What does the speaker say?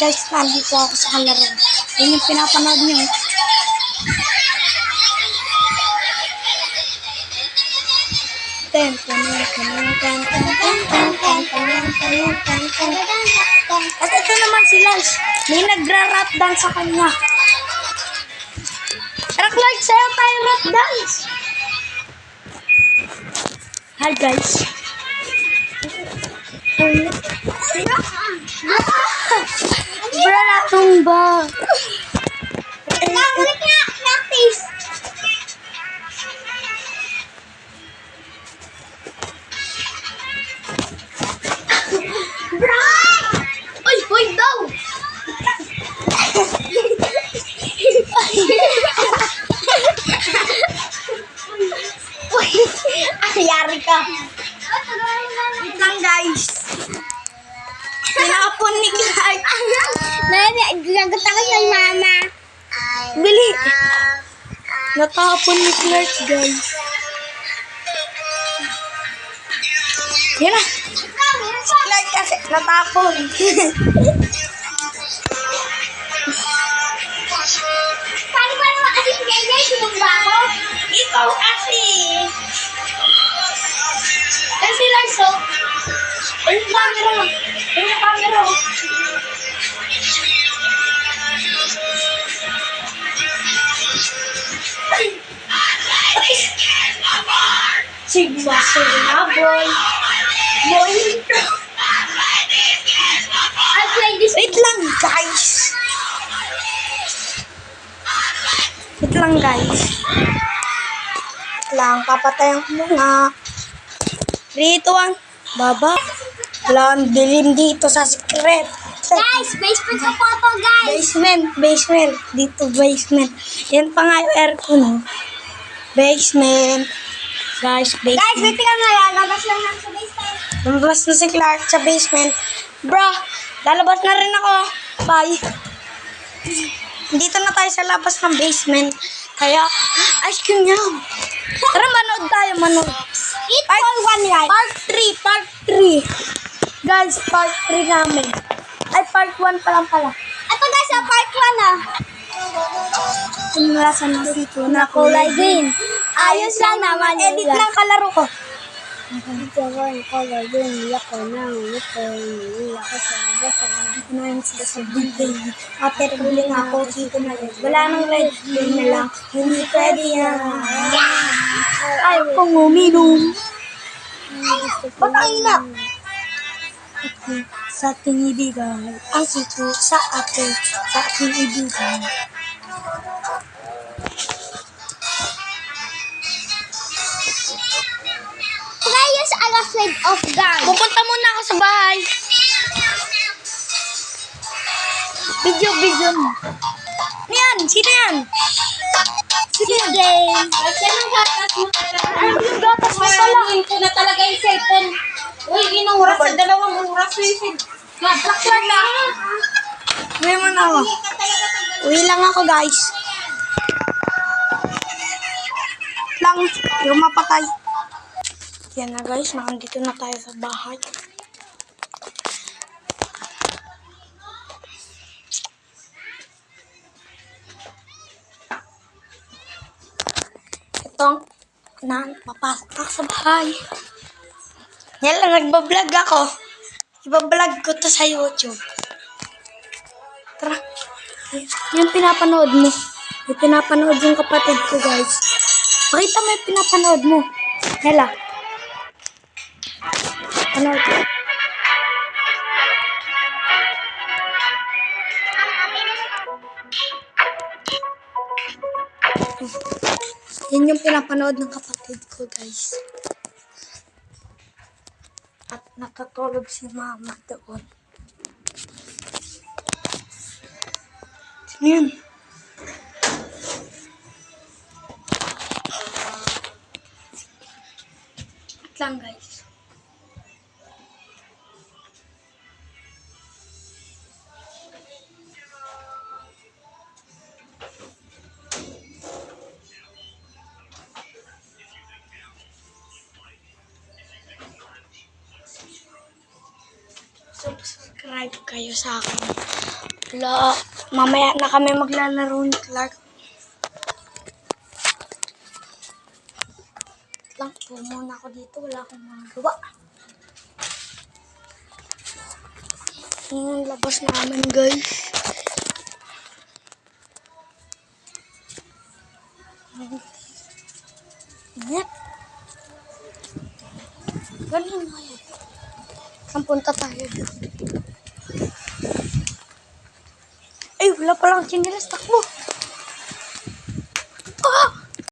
guys, nandito ako sa kalaro. Yun yung pinapanood niyo. At ito naman si Lance. May nagra-rap dance sa kanya. Tara Clark, sayo tayo rap dance. Hi guys. Bro, natumba. Ulit nga, practice. Bro! Uy, uy, daw! Uy, yari ka. Wait lang guys. Pinapon ni Clark. Gagot ako kay mama. Bili. Natapon ni Clark guys. Yan na. Si Clark kasi natapon. Paano ba naman kasi ganyan? Sumumba ako? Ikaw kasi. Yan si Lars oh. Ayun yung camera. Ayun yung camera oh. Sigma Sigma boy. Boy. I'll play this. Wait lang guys. Wait lang guys. Wait lang. Papatayan ko muna. 3, 2, 1. Baba. Wala ang dilim dito sa secret. Guys, basement sa photo, guys. Basement. Dito basement. Yan pa nga yung aircon oh. Basement. Guys, Guys, basement. wait ka nga. Lalabas lang namin sa basement. Lumabas na si Clark sa basement. Bro, lalabas na rin ako. Bye. Dito na tayo sa labas ng basement. Kaya, ice cream niya. Tara, manood tayo, manood. Eat all one right. Part 3. Guys, part 3 namin. Ay, part 1 pa lang pala. Ito guys, sa part 1 ah. Sinulasan na dito na Kulay green. Ayos lang naman yun. Edit lang kalaro ko. Ito ko yung color green. Iyak ko nang ito. Iyak ko sa basa. Kunain sila sa building. After building ako, dito na rin. Wala nang red, yun na lang. Hindi pwede yan. Ayaw kong uminom. Ba't ang ina? Sa ating ibigay, ang sito sa atin, sa ating ibigay. Players are afraid of guns. Pupunta muna ako sa bahay. Video mo. Ano yan? Sino yan? Sino game? Ano yung gatas mo pala? Ito na talaga yung cellphone. Uy, inong oras sa 2 oras. Blackboard na. Uwi mo na ako. Uwi lang ako guys. Lang, yung mapatay. Yan na guys, nakandito na tayo sa bahay. Ito, papasok ako sa bahay. Yan lang, nagbablog ako. Ibablog ko to sa YouTube. Tara. Yung pinapanood mo. Yung pinapanood yung kapatid ko, guys. Pakita mo yung pinapanood mo. Hela. Panood. Yan yung pinapanood ng kapatid ko, guys. At nakatulog si mama doon. Sino yun? At lang guys. So, mag-subscribe kayo sa akin. Wala, mamaya na kami maglalaro ni Clark. Lang po muna ako dito. Wala akong magawa. Yung labas namin, guys. Yep. Ganun na yun. Saan punta tayo doon? Ay, wala palang chinilas. Takbo.